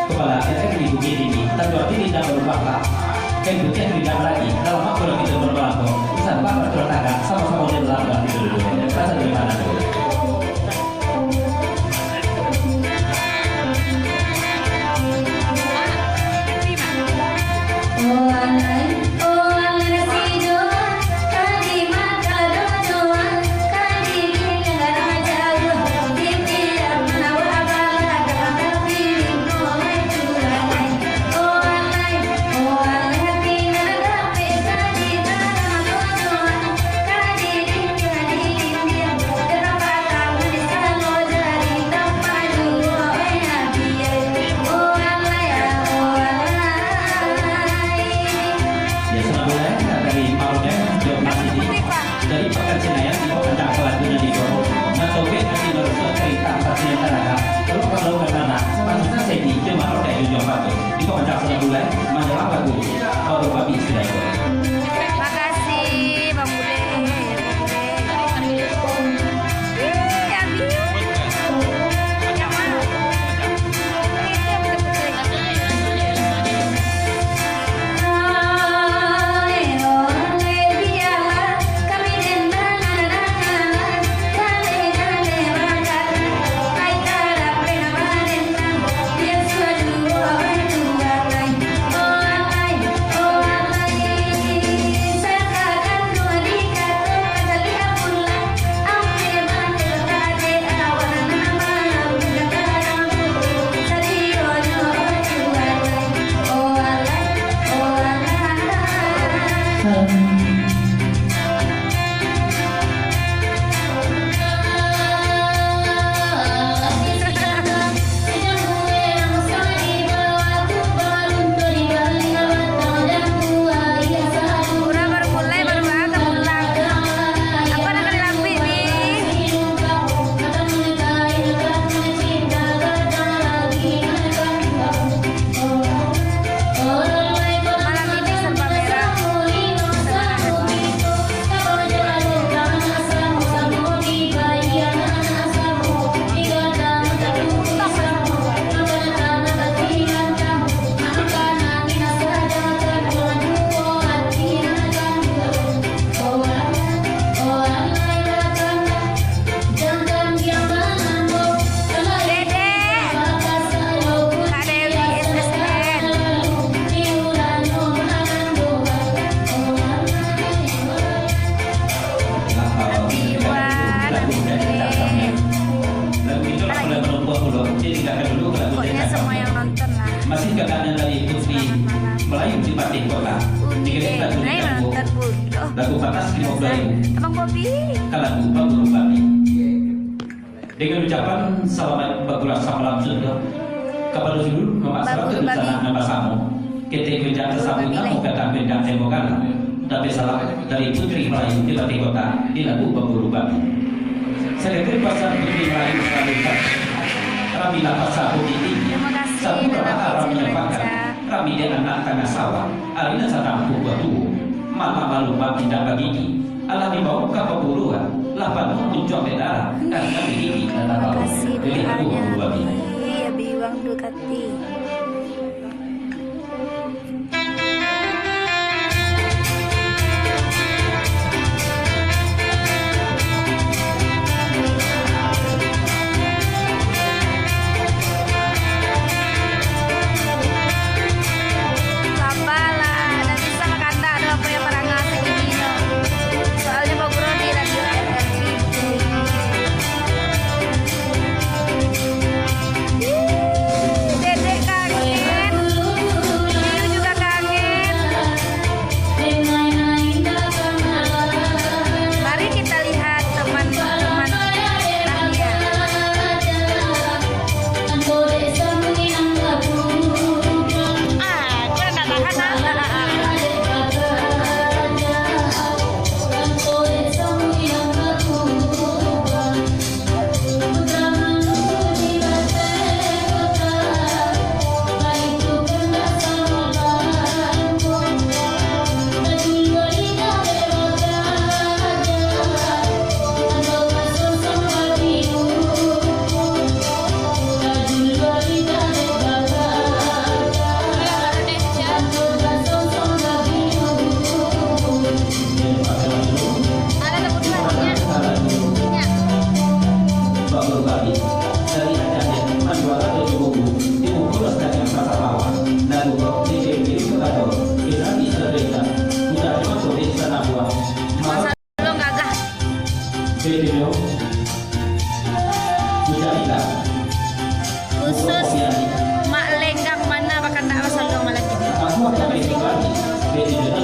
kepala RRI Bukit Tinggi, Tatuan Tinggi dan Berubahlah. Dan bukit tidak lagi dalam waktu yang kita berlaku. Pesan Pak Pertua Tangga sama-sama di dalam dan itu dulu. Rasa dari mana dulu? Makasih Bang Bude. Pokoknya semua yang nonton lah. Masih keadaan dari Putri Melayu di Pati Kota. Nonton lagu panas di Mobayu. Abang Bobi. Lagu Babulu Babi. Dengan ucapan selamat berbulan samalam sudah kepada seluruh masyarakat di sana nama samu. Kita kerja tersambung kamu kata benda tembokan. Tapi salam dari Putri Melayu di Pati Kota di lagu Babulu Babi. Sekretari Pasar Putri Melayu Salika. Kami dapat satu titik. Satu perkara menyampaikan. Kami di anak tengah sawah. Alina sedang batu. Mama malu babi tidak begini. Allah dibawa ke pembuluhan. Lapan muncul darah. Dan kami ini kata bawa. Jadi aku bulu babi. Iya biwang Ducati. Dede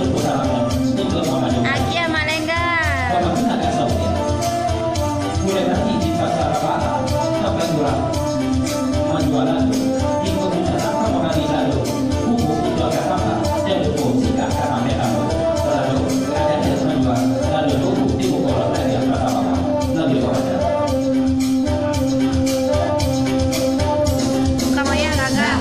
untuk memajukan. Aki sama Lenggar. Kalau kita nggak tahu ya, mulai nanti di pasar apa, apa yang kurang, menjual lalu, ikut mencatat pengembangan lalu, buku itu agak sama, dan buku jika akan sampai lalu, ada yang menjual, lalu buku di buku orang lain yang pertama, lebih banyak. Kamu ya kakak.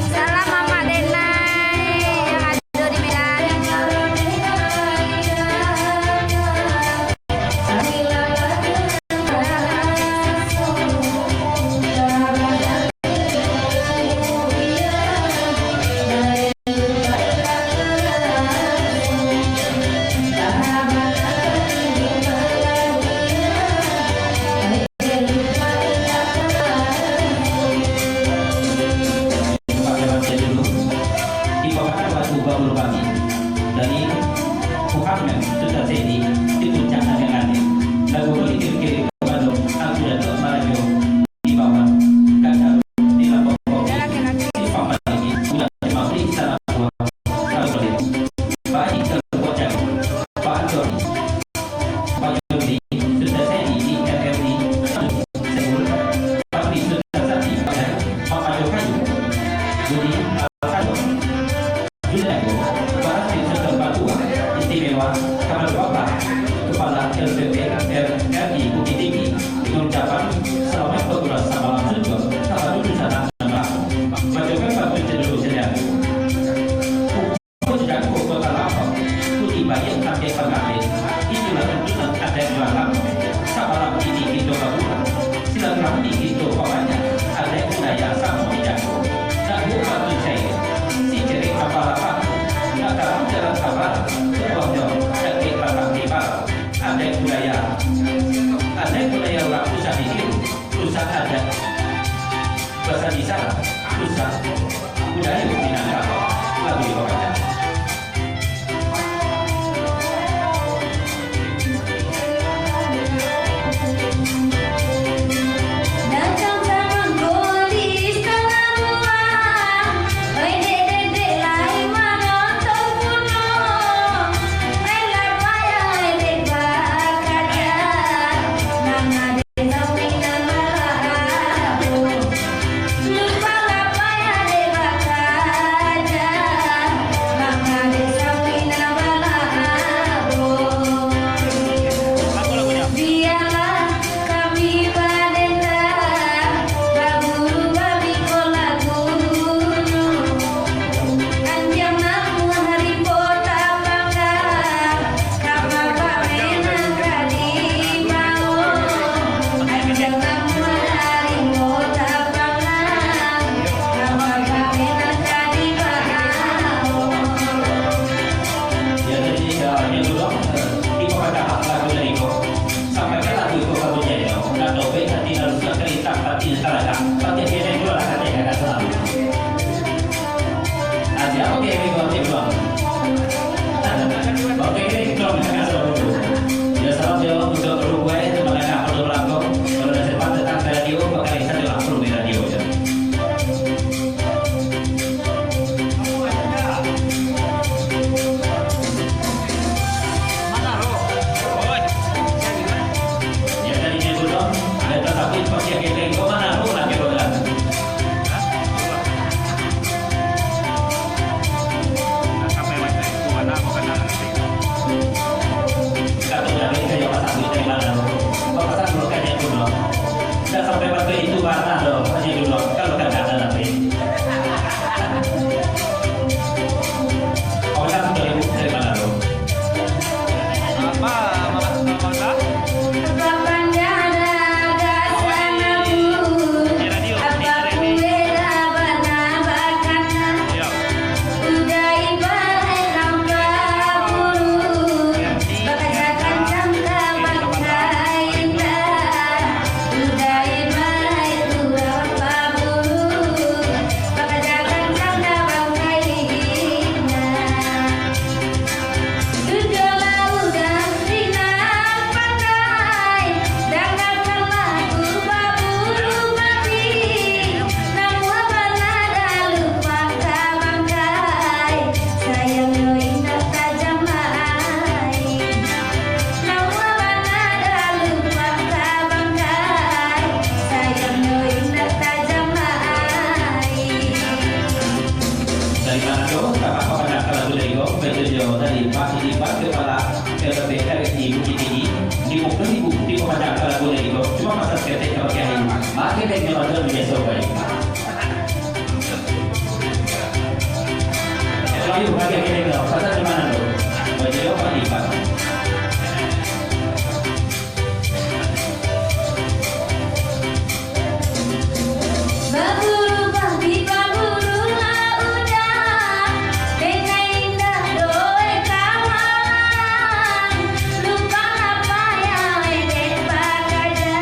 Salam Mama Denai yang ada di Medan. Pakai baca dulu, dipakai batu bangun pagi dari Muhammad sudah jadi di puncak yang aneh. Lagu ini kiri ke Bandung, aku jatuh marajo di bawah, kaca di lambung bawah. Dia laki-laki. Di papan ini sudah dimasuki sana buah kalau boleh. Baik terpojok, Pak Joni, Pak Joni sudah jadi di RRD Sebul, tapi sudah tadi pada Pak Kayu, Budi Alkado, Junago, Barat Sistem Papua, Istimewa, Kamal Bapak, Kepala LPP RRI Bukit Tinggi, mengucapkan selamat bertugas sama juga, sama dulu sana nama, bagaimana Pak Presiden dulu sedang, sedang kota lama, Budi Bayan sampai pengambil, itulah tuntutan ada yang dalam, sama ini kita Papua, silaturahmi kita pokoknya, ada yang budaya sama dijago, dan bukan percaya, si ceri apa-apa, nak dalam jalan kabar, sebuahnya, dan kita tiba, ada yang budaya orang susah ditiru, susah ada, bahasa di sana, susah, budaya Minangkabau, lagu di pokoknya. Datang zaman polis tengah buang, oi dek lai menonton gunung, rela bayar dek bakaja, nanga dek samping nama labu, lupa apa ya dek bakaja, nanga dek samping nama labu. Biarlah kami badenda, baburu babi kola gunung, anjang namu hari kota bangga, kapal pamenang kali mau, anjang namu hari kota bangga, kapal pamenang kali mau. Ya jadi hanya dulu di pokoknya lagu dari kau sampai ke lagu kau kamu jadi dan dobe nanti harus cerita nanti setelah pakai kene dulu lah katanya kakak selalu aja oke ini kau tiba oke ini kau kakak selalu ya salam jawab untuk Uruguay terima kasih untuk lagu kalau ada sempat tentang radio pakai riset di langsung di radio ya. Ya dari dulu ada tapi pakai Tapi itu warna loh, hanya dulu kalau kan ada nanti. Oh, kan dari mana loh? Apa? Mama? Bapaknya ada sana bu, apa beda bana-bakana, Iya. udah ibarat tanpa bulu, bakajakan cangka bangkai indah, udah ibarat berapa bulu, bakajakan cangka bangkai indah. Sudahlah udah sinar pandai, dengarkanlah kurba bulu mati. Namun banada lupa bangkai, sayangnya indah tajam mai. Namun banada lupa bangkai, sayangnya indah tajam mai. Dari mana loh? Kakak pada kalau dari kau, betul dari pasti di pas kepala KPK di Bukit Tinggi, di bukti pada kalau dari kau. Cuma masa ketek kalau kiai, makin dari orang biasa baik. Ayo bagi kita kau, pasal di mana loh? Betul apa di pas? Baburu babi baburu udah, dengan indah doe kawan. Lupa apa yang ede bakaja,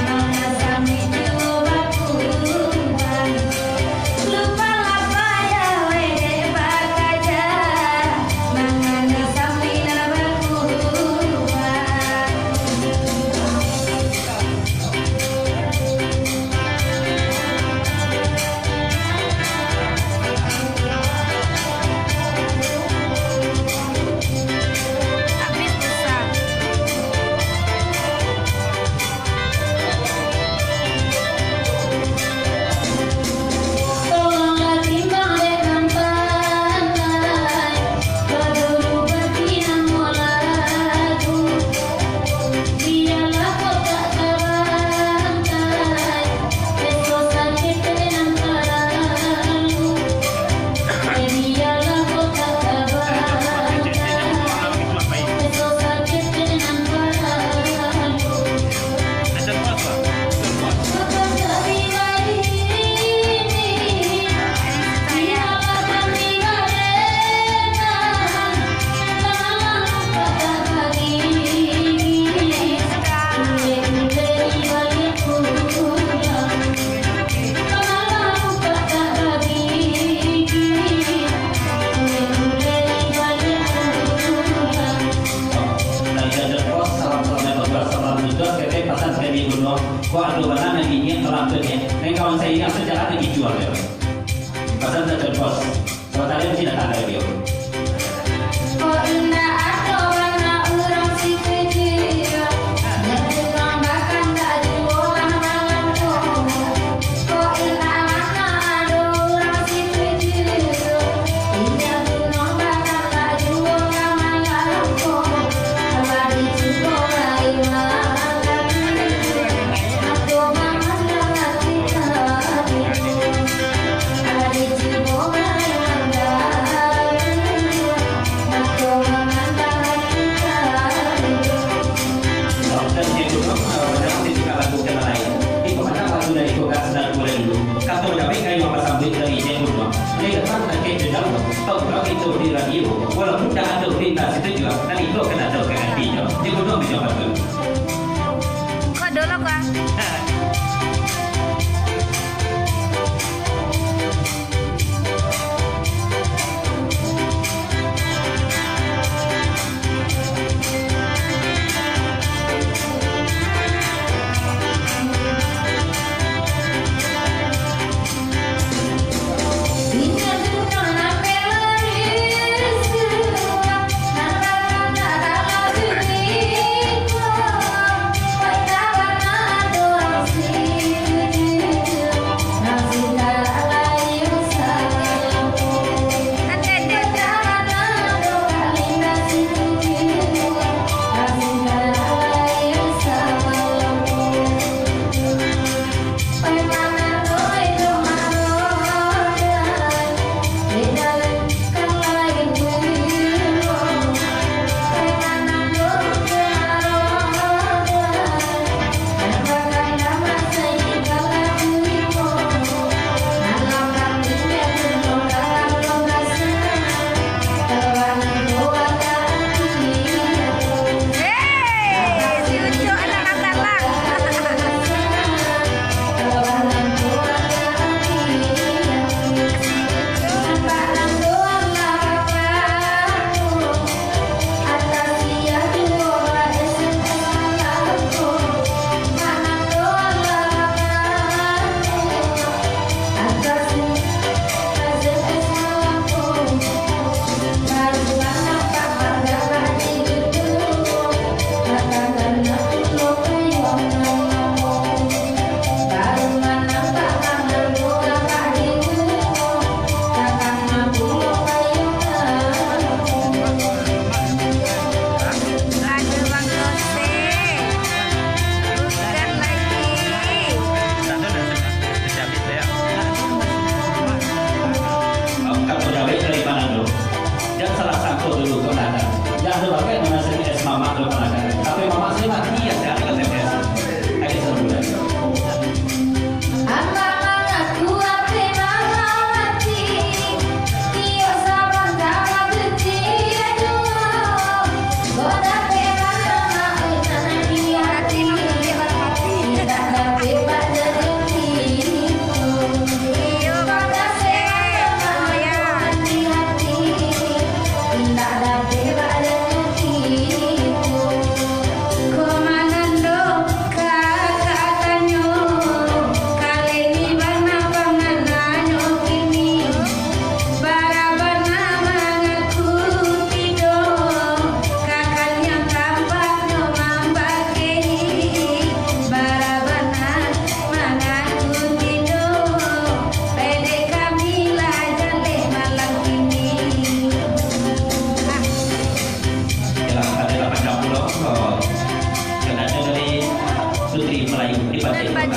mana sami coba kurban. Lupa apa yang ede bakaja, mana sami nabak kurban. Habis besar. Tolonglah timbang dengan pandai, baburu berpinang molaku. Biarlah kau tak terbantai, esok sakit dengan karaku. Biarlah kau tak terbantai, esok sakit dengan karaku. Bukan dari ini, biarlah kami berenan. Tanganlah kata bagi, kule-kule balik pulang. Tanganlah kata bagi, kule-kule balik pulang. Dari ada pos salam juga kita pasang sekali dulu. Kau ada mana yang ingin melanjutnya? Yang kawan saya ingat sejak ada dijual ya. Pasang ada pos. Kalau tadi tidak ada dia. Oh indah atau warna urang si kecil, tukang bakar tak jualan malam komo. Oh indah warna ada urang si kecil, indah tukang bakar tak jualan malam komo. Abadi cukup makan, aku makan hati kami. Abadi cukup makan, aku makan hati kami. Dan dia dulu dalam ketika lagu yang lain. Itu mana lagu dari Kogas dan Kuala dulu. Kata dapat kayu apa sambut dari dia dulu. Dia datang dan kita dalam. Tahu kalau itu di radio. Walaupun tak ada perintah itu juga. Dan itu akan ada keadilan. Dia dulu menjawab itu. Kok dolok ah? Bisa tukang napeloris, nada nada la diriku,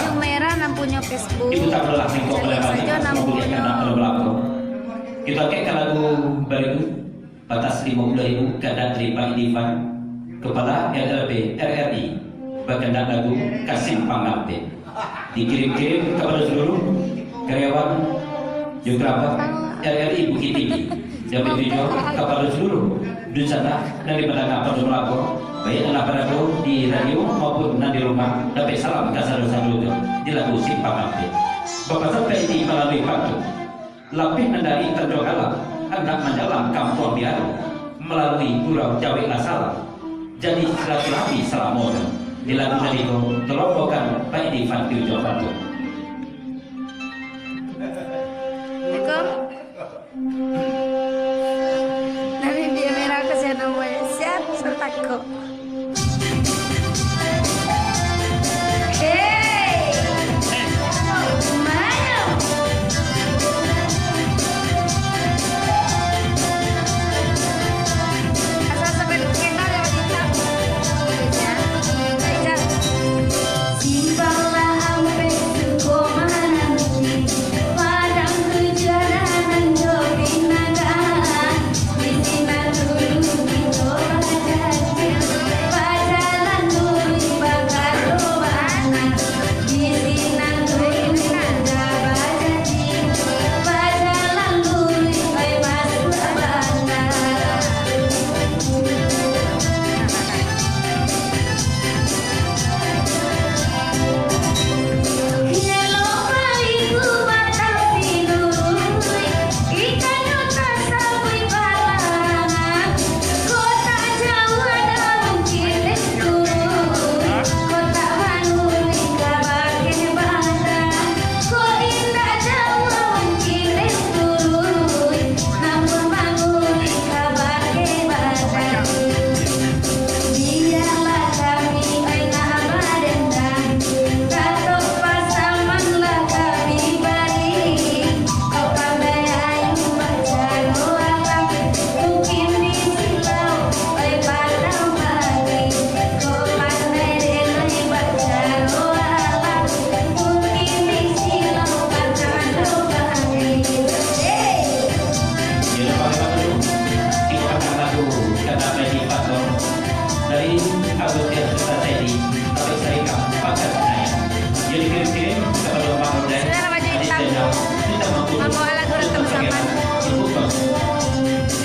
baju merah nan punya Facebook. Ibu tak berlaku kok Cari saja nan mobilnya punya. kena kalau berlaku. Kita kayak lagu baru batas 50.000 kadang terima Ivan Kepala LLB RRI berkendak lagu Kasih Pangapte dikirim-kirim kepada seluruh karyawan geografer RRI Bukit Tinggi dan begitu kepada seluruh dunsana dari mendengar pada lagu baik dalam radio di radio maupun di rumah dapat salam kasar saludo di lagu Simpang Abdi. Bapak sampai ini melalui pantun lapih dari terjogala anak mendalam kampung biaro melalui pulau Jawa Asal jadi silaturahmi Salamoda di lagu itu terlompokan baik di Fantil Jawa Pantun. Assalamualaikum. Nabi dia merah ke sana namanya siap sertaku. Hey, mana? Asal sampai kita lewat kita. Simpanglah sampai suku mana padang kejaran jopi nagaan di sini dulu kita pacaran dulu bakal robana di sini dulu nada bajaji pacaran dulu ay masuk abana. Hello baliku batang tidur ikan tak sabui balangan kota jauh ada mungkin turun kota manuli kabakin badan kok indah jauh mungkin turun namun manuli kabakin badan biarlah kami aina badendang katok pasamanlah kami balik kau pandai ayu baca doa mungkin di silau oi padang pagi kau pandai denai baca doa mungkin di silau baca doa Jadi pada waktu kita lagu kata Medi Paton dari Agustin Sutasedi sampai Serikap Pakat Senayan. Jadi kirim-kirim kepada Pak Odai Saudara baju hitam. kita mampu Mampu ala guru teman-teman. Ibu Kos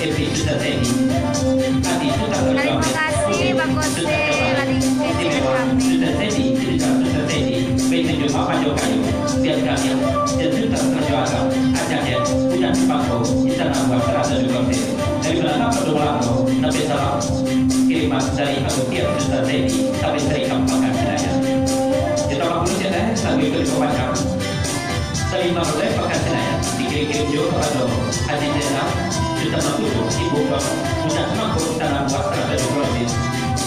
Evi Sutasedi Adi Suta Terima kasih Bang Kose lagi ngecek kami. Sutasedi cerita Sutasedi Bagi jumpa Pak Jokayu Biar kalian dan Suta Perjuangan Ajaran Punya Pangko Istana Buat Terasa juga dari belakang pada belakang Nabi Salam kiriman dari Agustin Sutasedi sampai Serikap Pakat Senayan. Kita mampu cerita sambil ke macam dari Maulai Pakat Senayan dikirim-kirim juga kepada Haji Jenderal Suta Makudu Ibu Kos Punya Mampu Istana Buat Terasa juga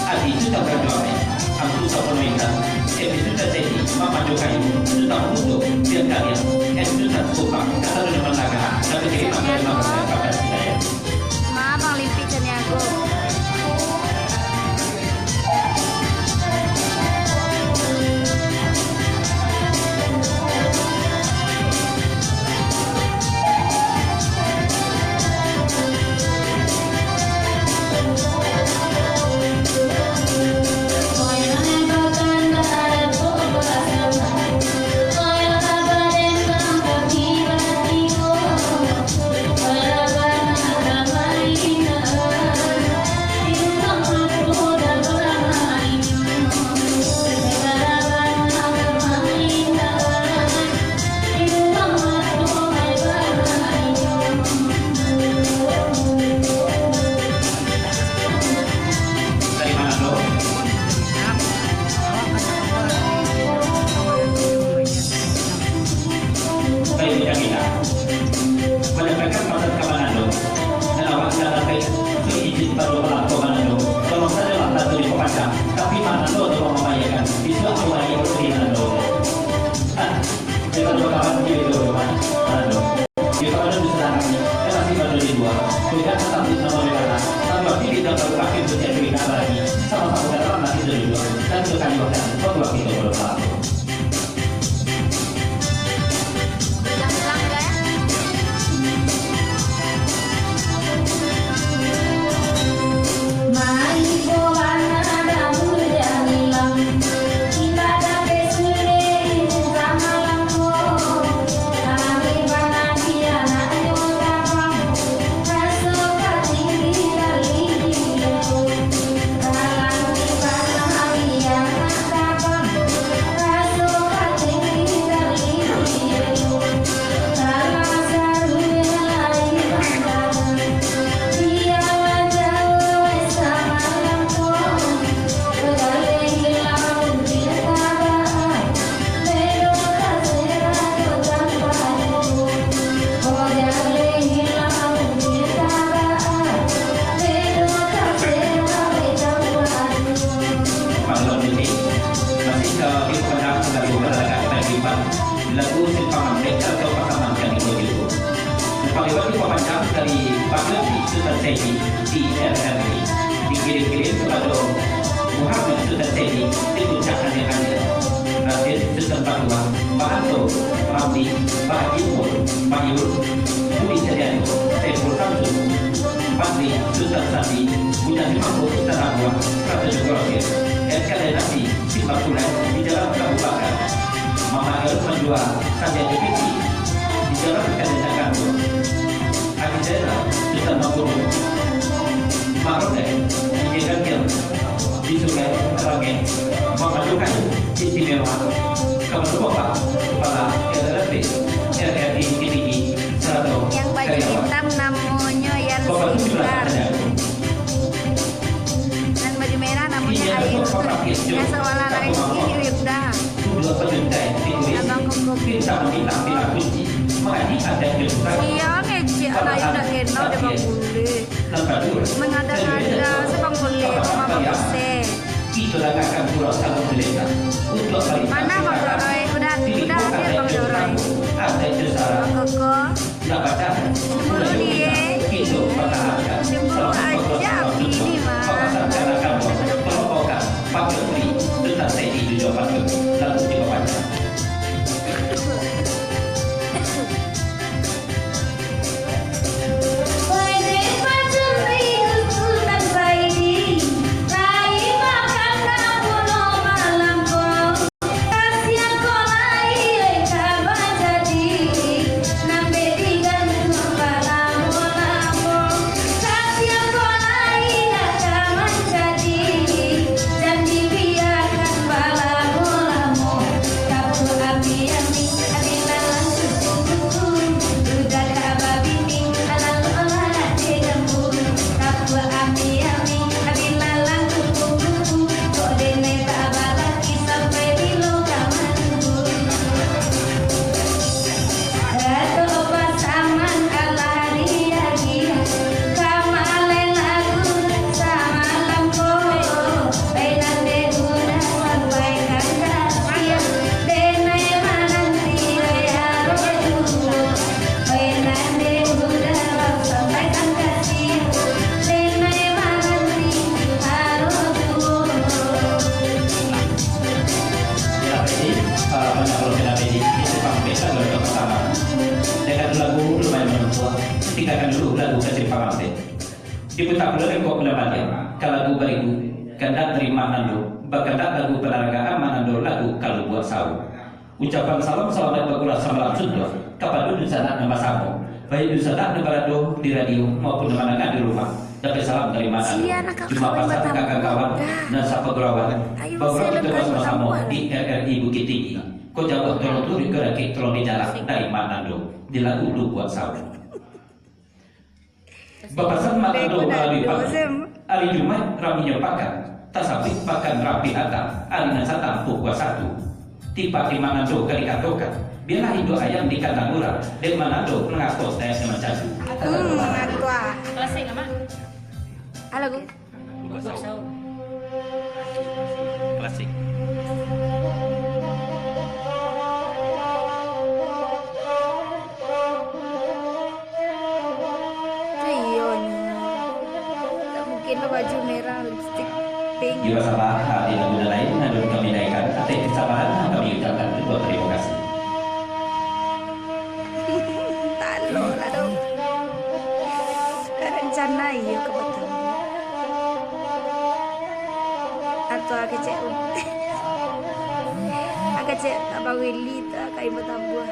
Adi Suta Perjuangan Amtu Saponoikan Evi Sutasedi Mama Jokayu Suta Makudu biar kalian Suta Supang kata dunia menangga tapi kiriman dari Maulai Pakat Senayan. Maaf Bang Limpi Caniago. Dari mana lo? Dari Bujang kita menyampaikan maksud ke Manado dan awak tidak terkait seizin baru melaku Manado tolong saja lah satu di Pemacang tapi Manado tolong membayarkan bisa mulai di Manado kita dua kawan gitu Manado kita ada di sana kita masih baru di dua tidak tetap di nama negara tapi waktu kita baru pakai untuk cerita lagi sama-sama datang nanti dari dua dan itu kan waktu itu baru melaku Paliban lagu Simpang Mereka atau pasangan yang itu. Paliban dipapanjang dari Bagel di Sultan Saidi di RRI dikirim-kirim kepada Muhammad Sultan Saidi di puncak hanya Rasid Sultan Padua, Pak Anto, Ramli, Pak Jumur, Pak Yur, Budi Sediano, Tepul Samsul, Patri, Sultan Sandi, Bujang Dimampu, Sultan Abua, Ratu Jogorokir, Nasi, Simpang Tulen di Jalan Prabu Bakar, Mama El menjual Sanjay Depiti di Jalan Kadesa Kantor, Akidena, Sultan Mangkuru, Maroke, di Jalan di Sungai Rangen, memajukan istimewa Kementerian Kepala RRB, RRI TPI, Serato, Yang baju hitam namanya Yan Bapak Sibar. Dan baju merah namanya Ayu. Yang seolah lain ini Wirda. Abang kukup. Iya ngecek anak Ayu udah kenal deh bang bule. Mengada-ngada sebang bule mama bakuse. Mana bang Doroy? Udah hadir bang Doroy. Bang Koko. Cemburu dia. Cemburu aja ini mah. Diputar oleh kok melewati kalau bariku kandak terima nando bakandak lagu penaragaan manando lagu kalau buat sawu ucapan salam selamat bergulat samalam sudah kepada di sana nama samu baik di sana di balado di radio maupun di rumah dapat salam dari mana cuma pasal kakak kawan dan sapa gurawan bahwa kita bersama-sama di RRI Bukit Tinggi kau jawab tolong turi keraki tolong di jalan dari mana di lagu lu buat sawu. Bapasan Manado melalui pakan hari Jumat raminya pakan tasabik pakan rapi atas hari nasatan pukul 1 tiba di Manado kali katokan biarlah hidup ayam di kandang urang dan Manado mengaku saya semacam Manado Klasik apa? Halo Gu. Klasik. Baju merah, lipstick pink. Juga salah di lagu lain yang kami naikkan atas kesabaran kami ucapkan kedua terima kasih. Talo lah dong. Rencana iya kebetulan. Atau agak cek. Agak cek abang Willy tak kayak ibu tambuh.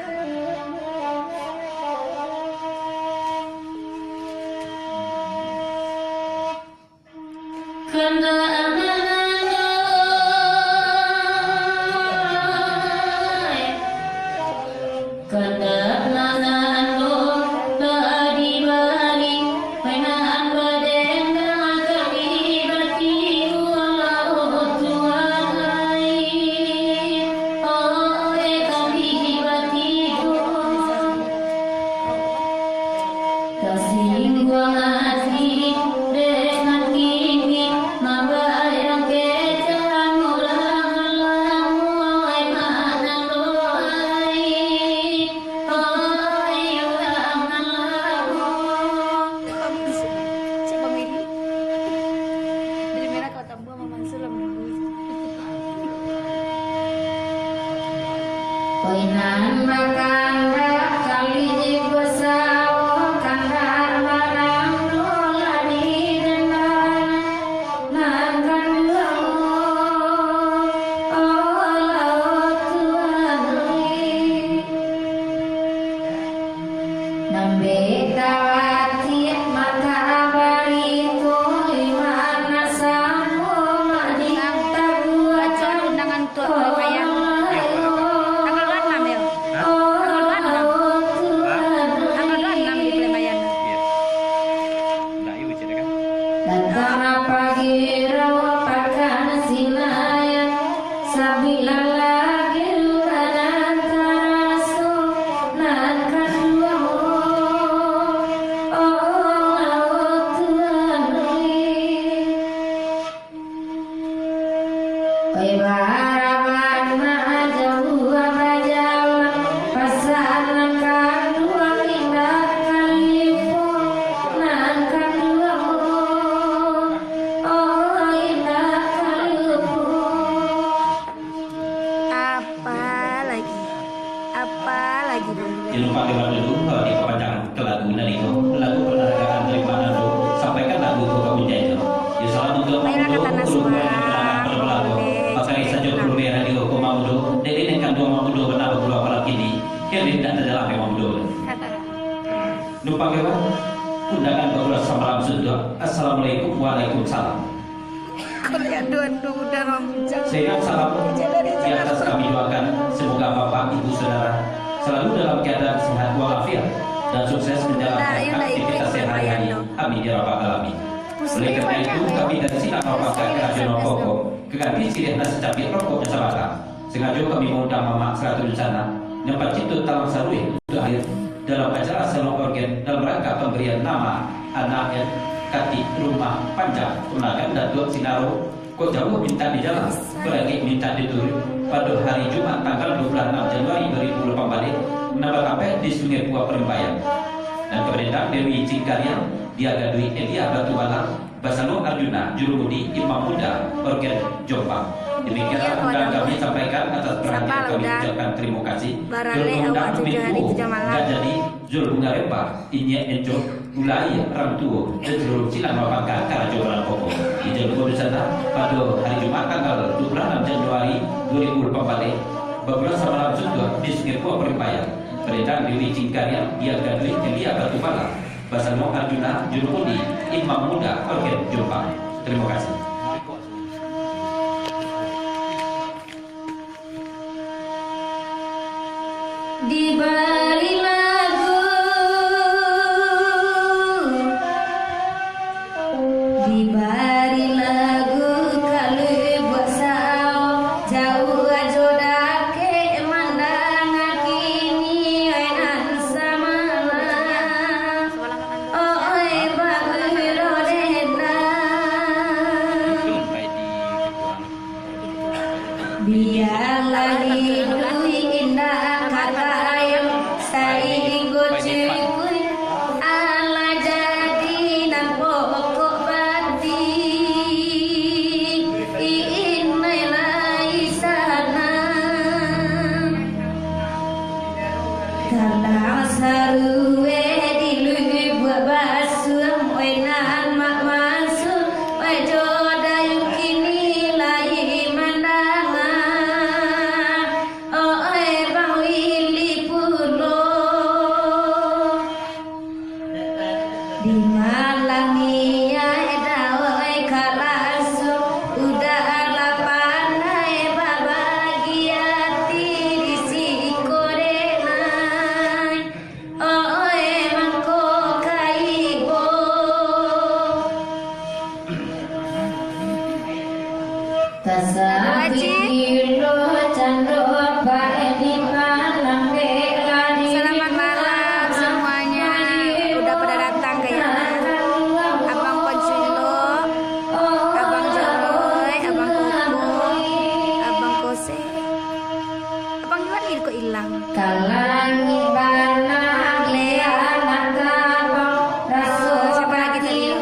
Jangan lupa lewat dulu di kepanjangan ke lagu dari itu. Lagu pernah dari mana dulu? Sampaikan lagu itu ke punya itu. Ya salam untuk lagu. Pakai saja perlu merah di hukum mamudu. Jadi dengan dua mamudu benar beberapa malam ini. Kali tidak ada lagi mamudu. Lupa lewat undangan berulas samalam sudah. Assalamualaikum waalaikumsalam. Sehat salam di atas kami doakan semoga Bapak Ibu Saudara selalu dalam keadaan sehat walafiat dan sukses menjalankan aktivitas sehari-hari. Amin ya rabbal alamin. Oleh karena itu kami dari Sinar Pakai Kerajaan Pokok keganti sirih nasi capit rokok dan sabata. Sengaja kami mengundang Mama Seratus Sana nempat citu talang sarui untuk hadir dalam acara salon organ dalam rangka pemberian nama anak yang kati rumah panjang Tunagan Datuk Sinaro. Kok jauh minta di jalan, lagi minta diturun pada hari Jumat tanggal 26 Januari 2018 nambah sampai di Sungai Pua Perembayan. Dan kemudian Dewi Cingkarya, Diaga Dwi Elia Batuwala, Basano Arjuna, Jurumudi Imam Muda, Organ Jombang. Demikianlah undang kami sampaikan atas perhatian kami ucapkan terima kasih. Undang Minko, jadi Jul Bunga Rempa, Inya Enjo, Mulai Orang Tua, dan seluruh Silang Mapangka Kerajaan Pokok. Di Jalur Sana pada hari Jumat tanggal 26 Januari 2014, beberapa samalam sudah di Sungai Pua Perembayan. Perintah Dewi Cingkarya, Diaga Dwi Elia Batuwala, Basano Arjuna, Jurumudi Imam Muda, Organ Jombang. Terima kasih. Di balik lagu, di balik lagu kalau buat sao jauh aja dake mandang kini ainan sama oi bagiro dena biarlah hidup indah ala jadi dan pokok bati inilah sana kalau sarue diluh buat basuh wenan mak masuk wajoda yukini lahi mandangan oi bang wili pulo di malam ia dawai kalasu udah ala pandai babagiati di sikorenai oi mangko kaibo tasabiro candro bae di malam belani. Selamat malam semuanya. Udah pada datang kayaknya. Abang Konsulo, Abang Joloy, Abang Koko, Abang Kose. Abang gimana kok hilang? Kalangi banang leanak kabang rasul. Siapa lagi tadi?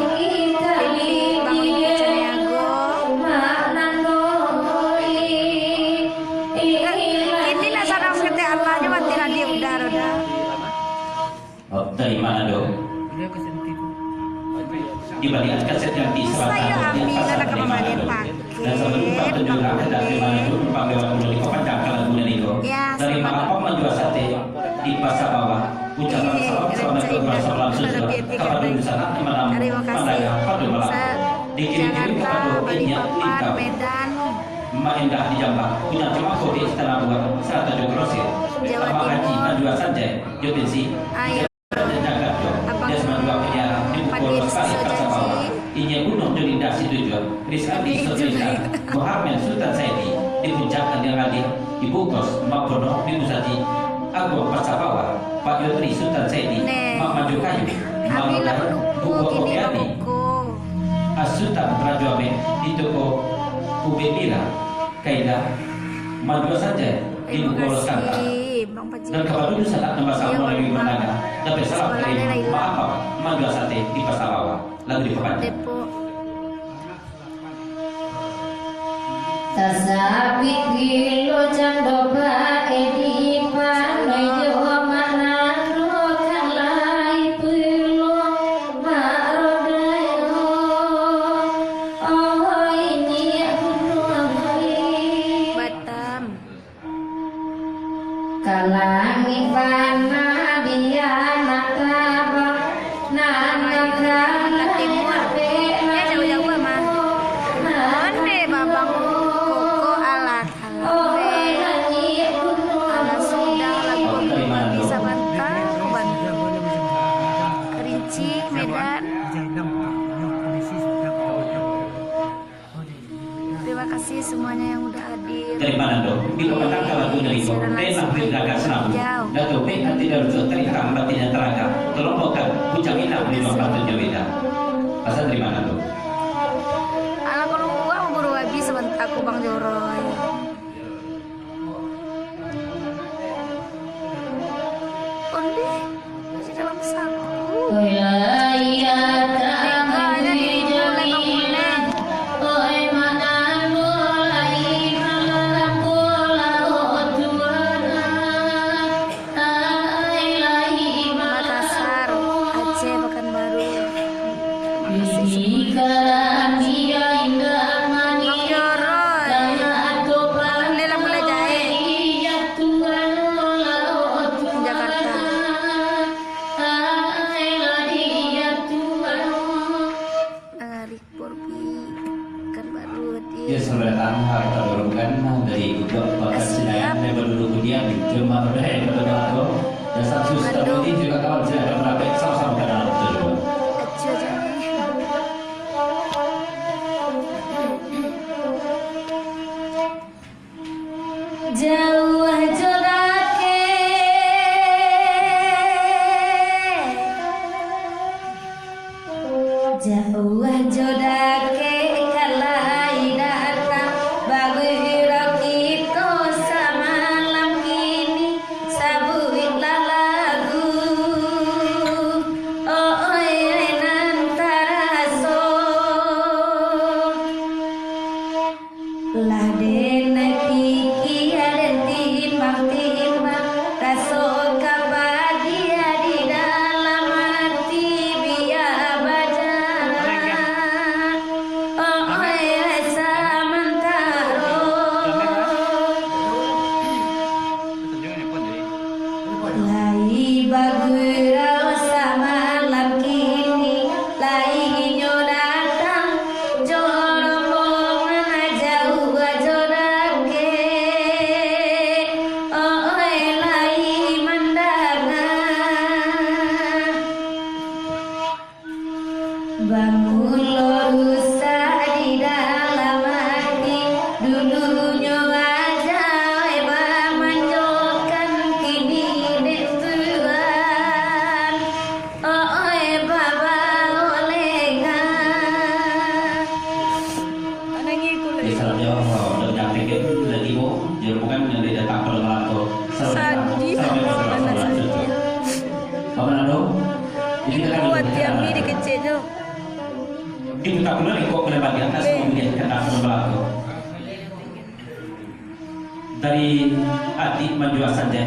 Bang Widi Caniago. Inilah sarang kete Allahnya dari Manado. Di balik kaset yang di selatan Saya bagian ambil pasar anak dari kemarin Manado. pakai. Dan sebelum pertunjukan dari Manado berpakai waktu dari Kopandang kalau Manado. Ya, Dari sama. Malapong menjual sate di pasar bawah. Ucapan Iya, salam selamat Raja berbulan Indah. salam sejahtera Lebih kepada baik. Nusantara Kemenang Terima kasih. Pandaga pada Malang. Sa Dikirim-kirim kepada Jakarta, India Balikpapan, Indah. Medan, Mak Endah di Jambak, punya cuma kode istana buat serata Jogrosir. Jawa Abang Haji Timur. Madua Sanjay, Jovinsi, Ayo. Jakarta, Abang Desmond dua penjara, di Pukul Padir sekali Sojanji. Kasabawa, Inya Gunung Jolinda Situjo, Rizkandi Sotinda, Muhammad Sultan Saidi, di Puncak Adil Adil, di Bukos, Mabono, di Musati, Agung Pasabawa, Pak Yotri Sultan Saidi, Nih. Mak Maju Kayu, Mak Ambillah Modal, buku, Buko gini Kopiani, buku. Asutan Rajoame di toko Ube Mira, Kaida, Madua saja di Terima Bukolo Santa. kasih, Bang Paji. Dan kepada dulu saat nama Iya, sama dari Bang. Manada, dapat salam Sekolahnya dari Laila. Maaf, Madua Sate di Pasar Bawah, lalu di Kepanjang. Depo. Sasabi kilo cando bae di panoyo manado kalai pulo marodayo oh ini gunung Batam. kalangi pana dia nakaba nana Angkat Timur. Jauh-jauh mah. Onde babang koko ala kalabe. Ala Sunda lagu di Sabanta, Bandung. Kerinci, Medan. Terima kasih semuanya yang udah hadir. Dari Manado, di Kepanjang kalau dari itu, Tenang Rindaga Senabu, dan Tope Anti Daruto Terikam Batinnya Teraga, Kelompokan, Pucang Inam di Batu Jawida. Asal dari Manado. Ala kalau uang buru habis sebentar aku Bang Joroy. Onde masih dalam saku. Makassar, Aceh, Pekanbaru. Bang Joroy. Alhamdulillah mulai jahit. Jakarta. Arik Porbi. Pekanbaru Ya hadir. saudara harta dorongkan dari Gubak Bakar Senayan dan berdulu kemudian Jemaah Berdaya Betul dan satu Bandung. ini juga kawan saya akan merapat sama-sama ke dalam betul. Acu aja nih. Jauh jorake jauh jorake kalai datang bagiro kita samalam kini sabuit lagu oh nantara lah dene kiki aden timbang raso kabadia di dalam hati biar bajana oh samantaro lai bagurau sama kini lai datang jorombongan jauh jorake oh lai mandangan bangun lusa di dalam hati dulunya ajaib manjokan kini dek Tuhan oh baba olengan Di salamnya dan yang tiket dari ibu jadi bukan yang dari datang ke Melako. Sadis. Manado. Ini kan Buat Yami dikecilnya. Itu tak perlu kok boleh bagi atas kemudian ke dalam Melako. Dari Atik menjual saja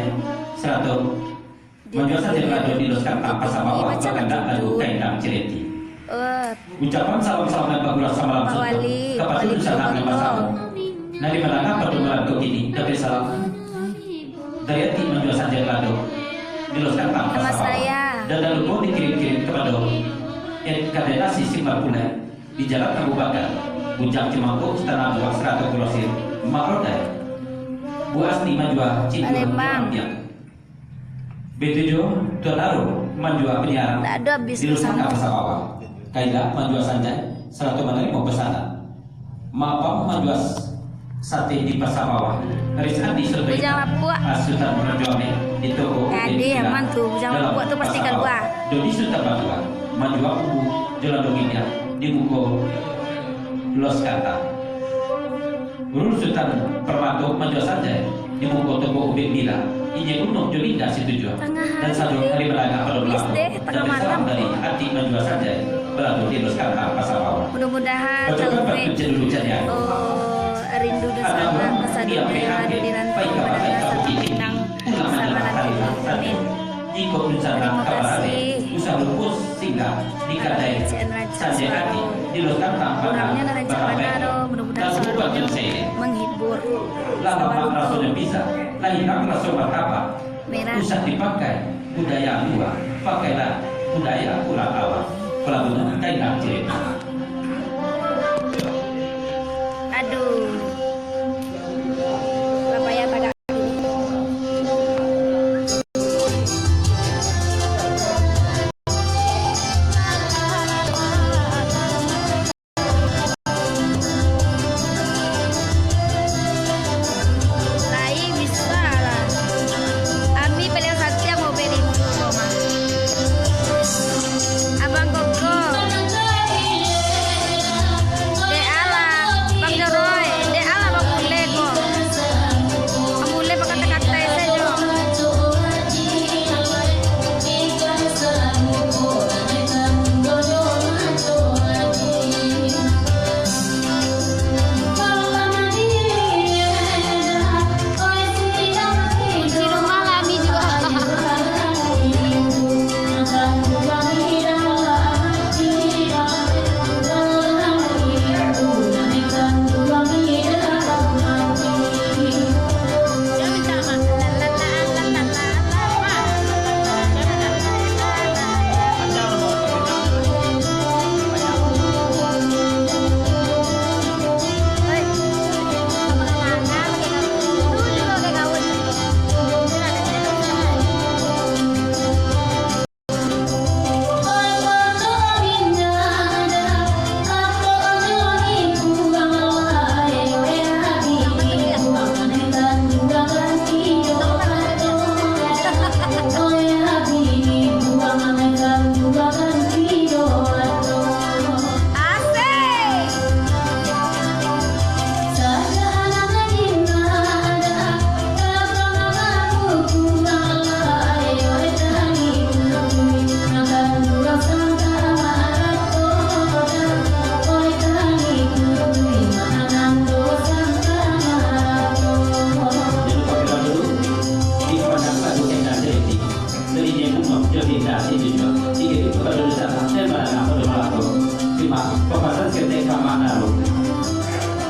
100 Maju saja lado diloskan tanpa sama bawah berkendak lalu kainang cereti. Ucapan salam-salam dan bagulas sama langsung kepada usaha dan pasamu. Nari melangkah pada melangkau ini dari salam dari hati maju saja lado diloskan tanpa sama bawah dan lalu pun dikirim-kirim kepada kadena sisi Marpule di jalan Abu Bakar Bujang Cimangkuk Tanah Buah Serata Kulosir Makrodai Bu Asni Majua Cintu Yang B7 Donaro Manjua penyiaran diluruskan ke Pasawawang Kaida Manjua Sanjay 100 menerima pesanan Mapam Manjua Sate di Pasawawang Haris Andi Surabaya Sultan Rajuame di toko dalam Pasawawang Dodi Sultan Manjua Manjua Ubu Jalan Doginya di buku Los Kata Guru Sultan Permato Manjua Sanjay di buku toko Ubin Bila Ije Gunung Jolinda Situjuan dan satu hari berlagak pada belakang dan bersalam dari hati Manjua saja berlaku di Los Kata Pasawawang. Mudah-mudahan rindu bersama persatuan ada di rantai pada Pinang bersama nanti. Amin. Jika bencana kabarane usah lupus singgah di kadai saja hati di Los Kata kurangnya dan rencana mudah-mudahan selalu menghibur. Lama rasulnya bisa lahirkan rasul markaba usah dipakai budaya luar pakailah budaya pulang awal pelabuhan kainang cerita. Aduh Bapak ya tagak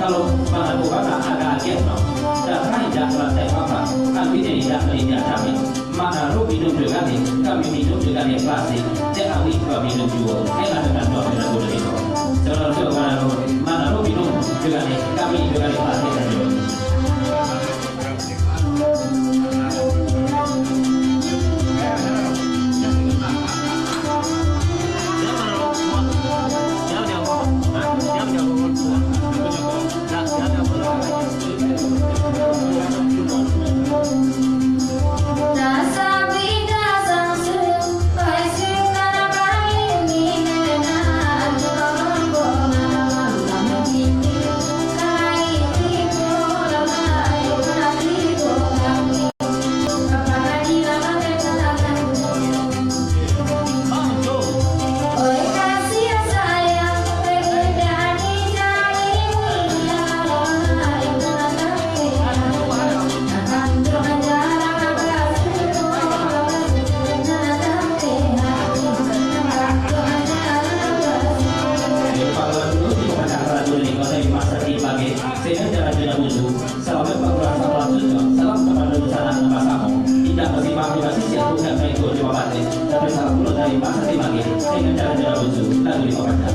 kalau pada bukan ada agen dan tidak lantai apa kami tidak melihat kami mana lu minum dengan ini kami minum dengan yang plastik dan kami minum juga enak dengan dua minum itu selalu mana lu minum dengan ini kami dengan yang plastik saja. Bye. siap bukan baik guru cuma batik. Tapi salah puluh dari masa dimagi dengan cara-cara lucu lagu di papan.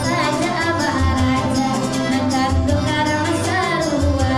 Saja abah raja, nekat tukar sarua.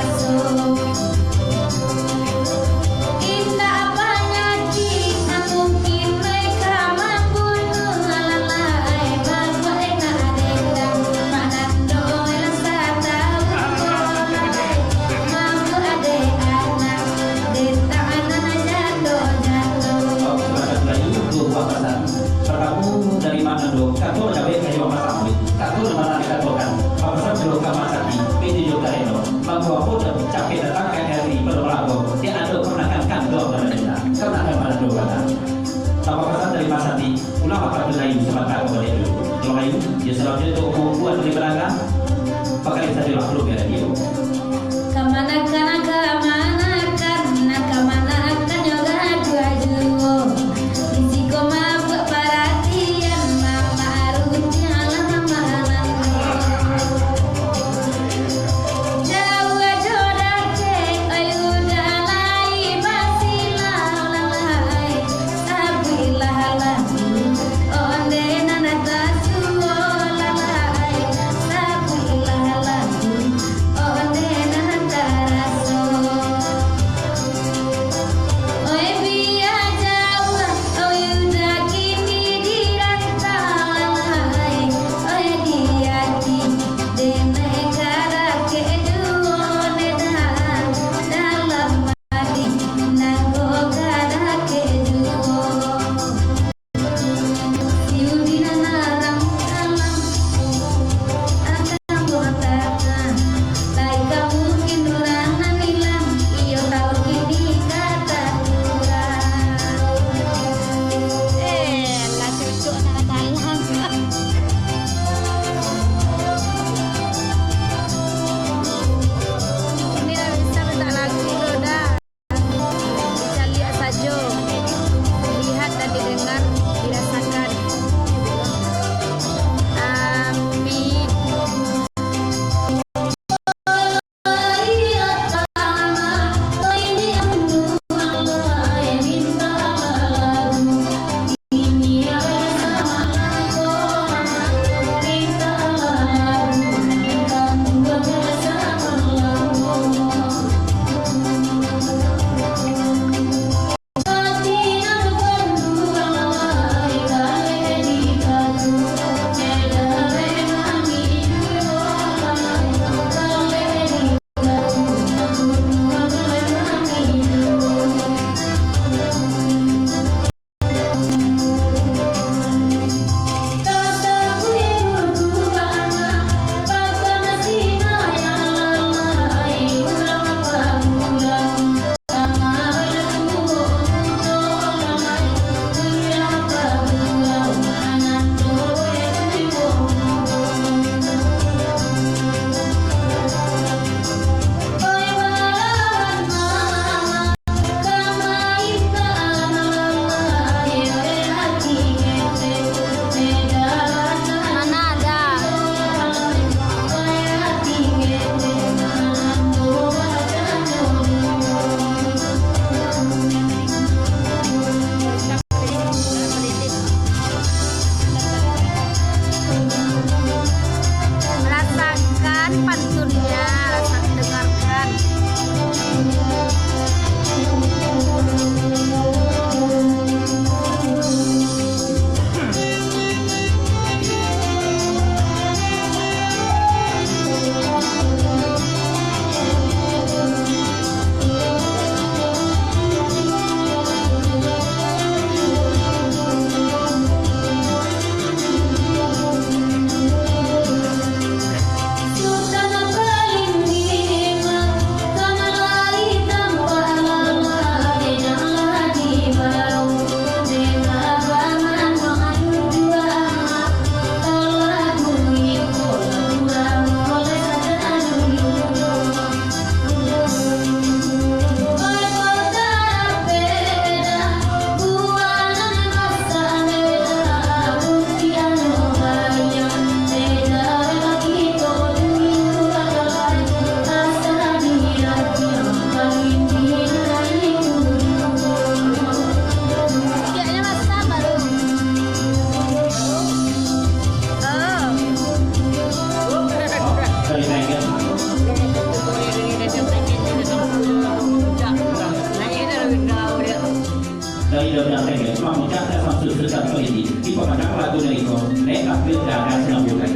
dari dalam tengah cuma mencatat masuk serta peliti di pemandangan lagu dari kau nekat dan senang bukan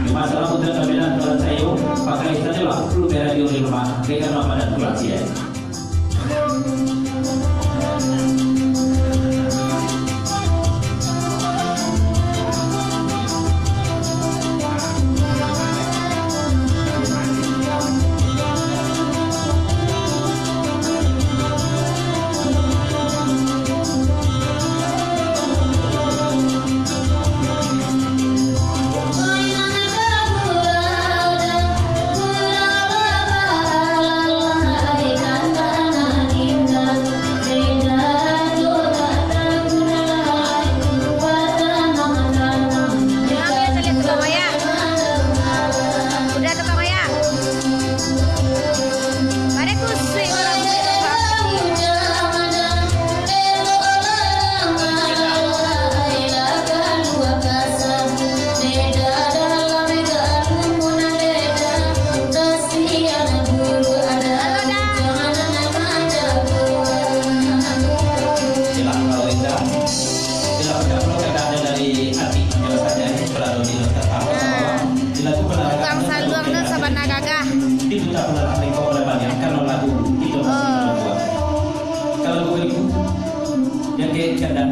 masalah untuk kebenaran dalam saya pakai istilah perlu berada di rumah dengan apa dan kurasi ya.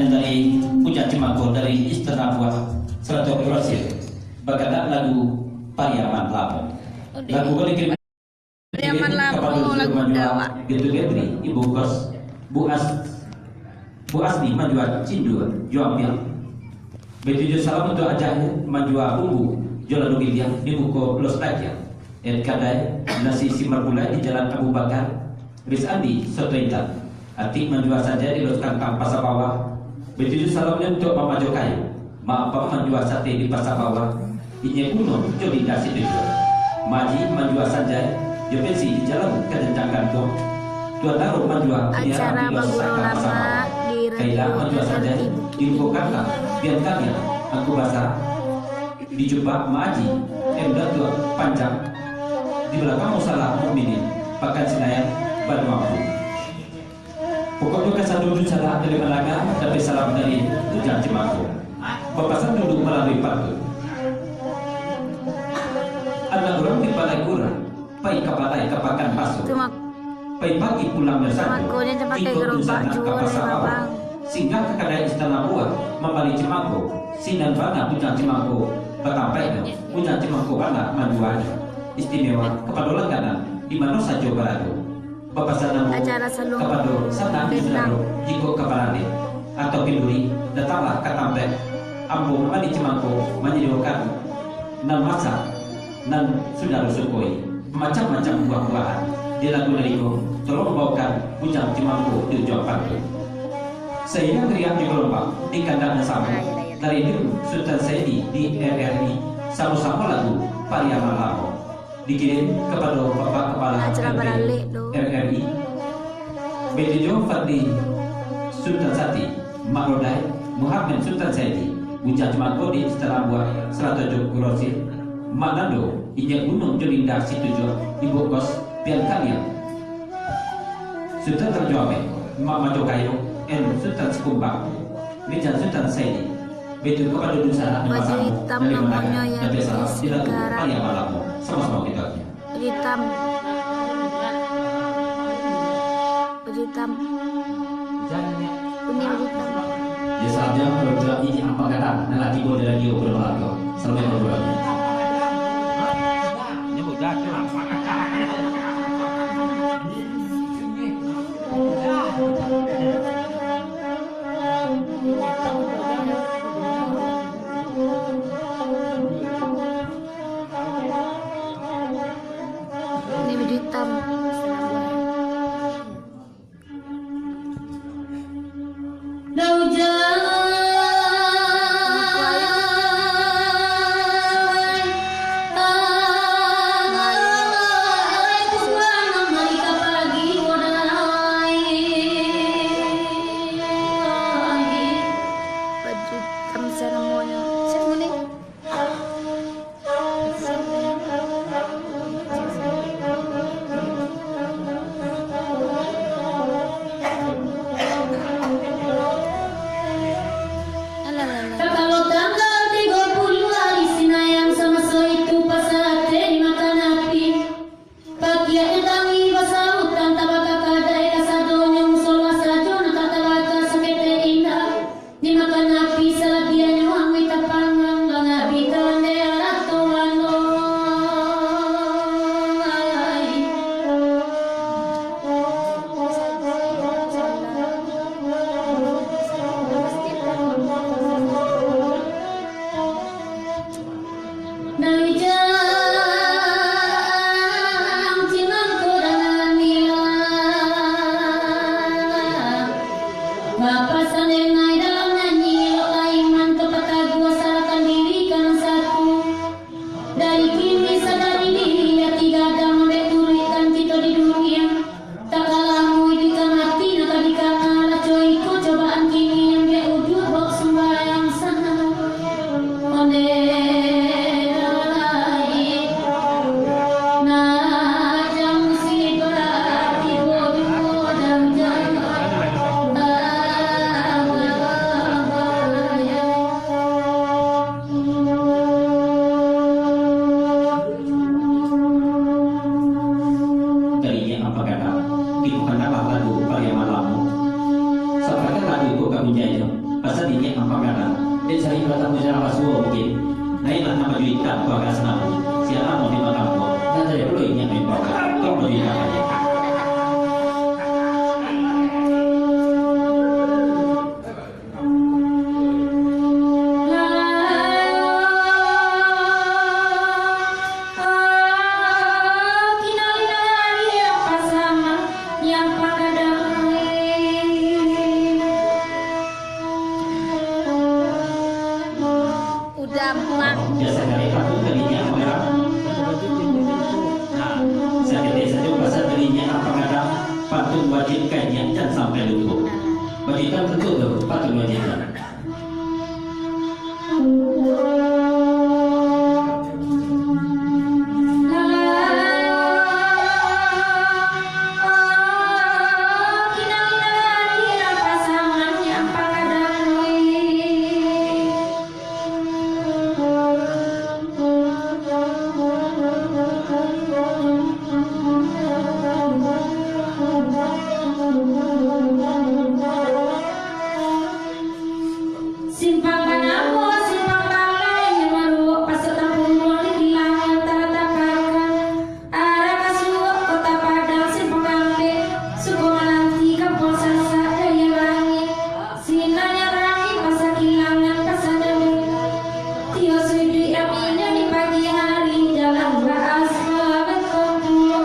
Dari Puja Cimako dari Istana Buah Seratus Rosil berkata lagu Pariaman Lapo lagu boleh kirim Pariaman Lapo lagu Dawa gitu Gebri Ibu Kos Bu Asni Majua Cindu Joambil betujuh salam untuk ajak Majua Bumbu Jola Dugilia di buku Los Raja Kadai Nasi Simarpula di Jalan Abu Bakar Riz Andi Sotointan Atik menjual saja di Los Kangkang Pasar Bawah. Betujuh salamnya untuk Mama Jokai. Mak Papa menjual sate di Pasar Bawah. Inya kuno jodi dasi tujuh. Maji menjual saja. Jopensi di Jalan Kedencakan Dong. Tuan Daru menjual acara Baguro Lama di Kaila menjual saja di Luko Kata. Biar kalian aku basah. Dijumpa Maji. Emda tua panjang. Di belakang musalah mukminin. Pakan Senayan Banuapu. Pokoknya kesan duduk salah dari Melaka tapi salam dari Puja Cimako. Papasan duduk melalui patu. Anak orang di balai kurang, pai kapalai kapakan pasu. Pai pagi pulang bersatu. Ikut usana ke pasar bawah. Singgah ke kedai Istana Buah, membalik Cimako. Sinan bana Puja Cimako, batampai Puja Cimako anak majuan. Istimewa kepada langganan di mana saja beradu. Papasan acara salung kepada sana Israel jiko keparade atau pinduri datanglah ke Tampek Ambo mandi Cimako menyediakan nan masak nan sudah rusukoi macam-macam buah-buahan di lagu Leriko tolong bawakan Puja Cimako di ujung pantai sehingga teriak di gelombang di kandang sama dari dulu Sultan Saidi di RRI sama-sama lagu Pariaman Lapo dikirim kepada Bapak Kepala RRI Bejo Fadli Sultan Sati Makrodai Muhammad Sultan Saidi Puja Cimako di Istana Buah Seratus Rosil Manado Inya Gunung Jolinda Situjo Ibu Kos Pian Kalian Sultan Terjuame Mama Jokayo N Sultan Sekumbang Rijan Sultan Saidi Betul kepada Dusana baju hitam namanya yang sekarang sama-sama kita hitam hitam kuning hitam ya saatnya berdoa ini apa kata nanti boleh lagi obrolan lagi sampai obrolan Ini mudah tuh. ini baju hitam Bapak sanengai dalam nyanyi elok laiman kepatah dua salahkan diri kan satu. Dari kini sadari diri ya tiga dan ambek tulikan kita di dunia. Tak kalah muidikan hati nak dikan ala coiku cobaan kini yang dia ujur bok sembarang sana. Tadinya apa kata? Itu katalah lagu paling malamu. Sekarang lagu itu kami jaya. Pasal ini apa kata? Dan sering datang bicara masuk mungkin. Naiklah nama juita kau akan senang. Siapa mau dimakan kau? Dan dari dulu ini yang membawa. Kau mau juita aja. Udah mak. Biasa dari aku tadinya merah. Nah, saya saja pasal tadinya apa kata? Patut wajibkannya dan sampai lupa. Wajibkan tentu tuh, patut wajibkan. Simpang Panamo, simpang Balai, Maruo, Pasar Tampung, Hilang antara tapakan. Arah Kasuo, Kota Padang, simpang Kambe, Suko Malanti, Kampung Sasa, Daya Langit, Sinanya Rangi, Pasar Kilangan, Pasar Dewi. Tio Sudi Amina di pagi hari, Jalan Baas, Melawan Kompulo.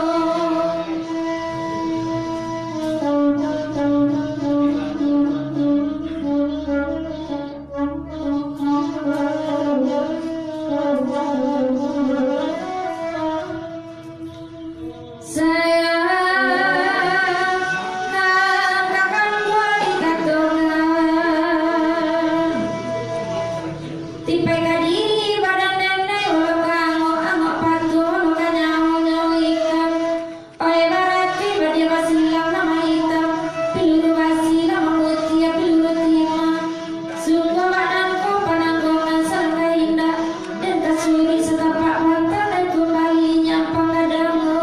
Saya akan kualitas dongan tipe kadiri badan nenek walau kamu angok patu walau kanyamu nyawa ikan oleh barati badia basilang nama hitam peluru basi nama mutia peluru timah sungguh badanku pananggongan serta indah dan kasuri setapak mantan dan kembalinya pangadamu.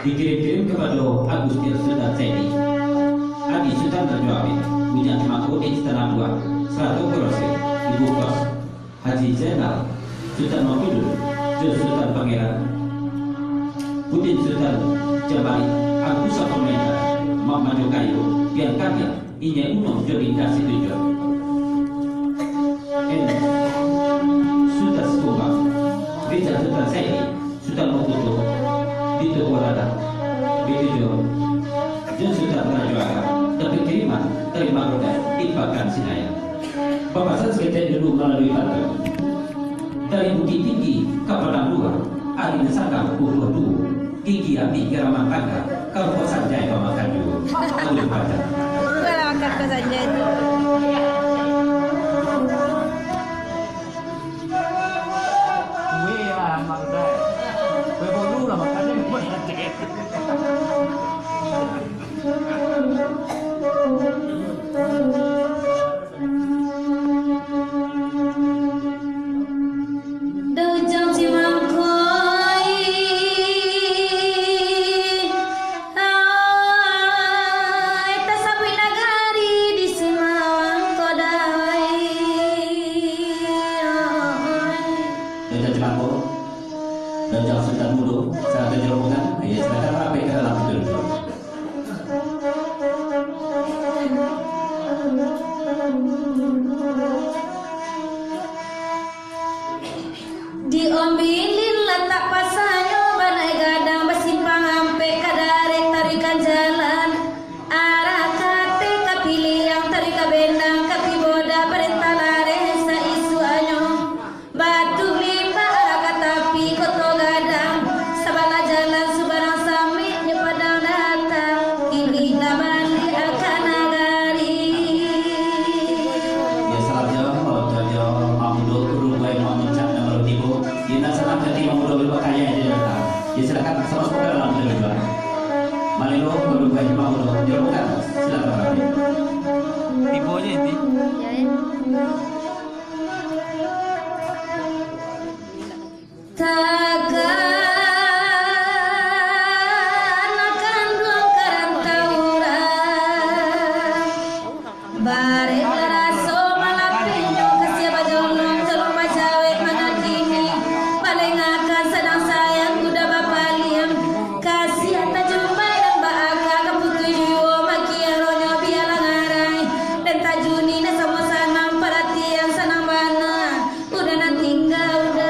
Dikirim-kirim kepada Agustin Sultan Sedi. Adi Sultan terjawab, Bujang Mako di Istana Buah, 100 Kursi, Ibu Kos, Haji Zainal, Sultan Mamudu, Sultan Pangeran, Budin Sultan Jabari, Agus Pemerintah, Muhammad Kayu, Pian Karya, Inya Uno Jorinda Situjo. Sultan Sekuba, Rizal Sultan Sedi, Sultan Mamudu, Itu Warada, Bitujo, Jun Sultan Rajuara, tapi kiriman terima roda Ipakan Sinaya. Pembahasan sekitar dulu melalui tangga dari Bukit Tinggi ke Padang Luar, Adi Nesaka Pukul 2, Gigi Api Geraman Tangga, Kau Kosan Jaya Pemakan Dulu, Aduh Padang. Bukan makan ke saja itu. Dujung Cimangkoi Malilo berubah di mau dong. Dia bukan. Silakan Pak. Tipe aja ini. Ya, ya. Takkan akan ruang karantauran bare raso malapindo kasih bajono celok pacawe manadini paling akan sedang sayang udah bapaliam kasih ata jumpa dan baaka keputu jiwa makiaronyo bialang arai dan tajuni na sama sanang perhatian sanang bana udah na tinggal udah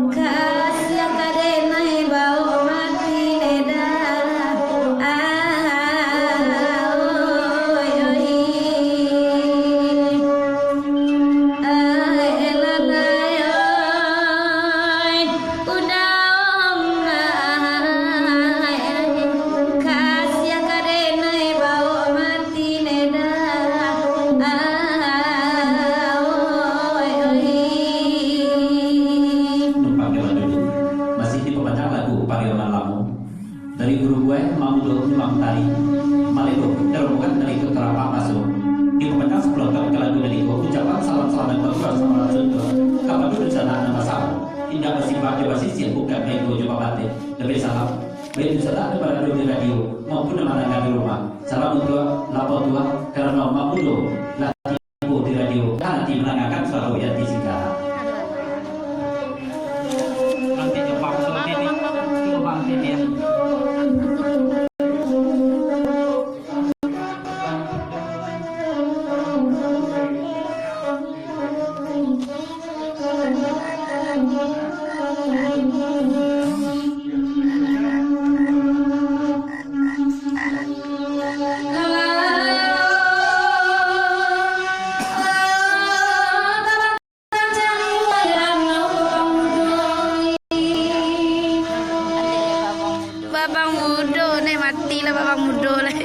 kasih kadena bau mati neda kasih kadena bau mati neda Numpang jalan dulu. Masih di pembacaan lagu Pariaman Lamu dari guru gue Mamudo Nyemang Tari Malilo terbukan dari Keterapa Masuk di pembacaan sebelum kami ke lagu dari gue ucapan salam selamat berdoa sama langsung ke kapan dulu sana nama sama indah bersifat jawa sisi bukan baik gue coba batin lebih salam baik itu salam kepada di radio maupun teman-teman di rumah salam untuk lapor tua karena Mamudo latih di radio nanti menangakan suatu yang disingkat. Nanti Jepang seperti ini. Coba ini ya. Babang mudo nih mati lah babang mudo lah.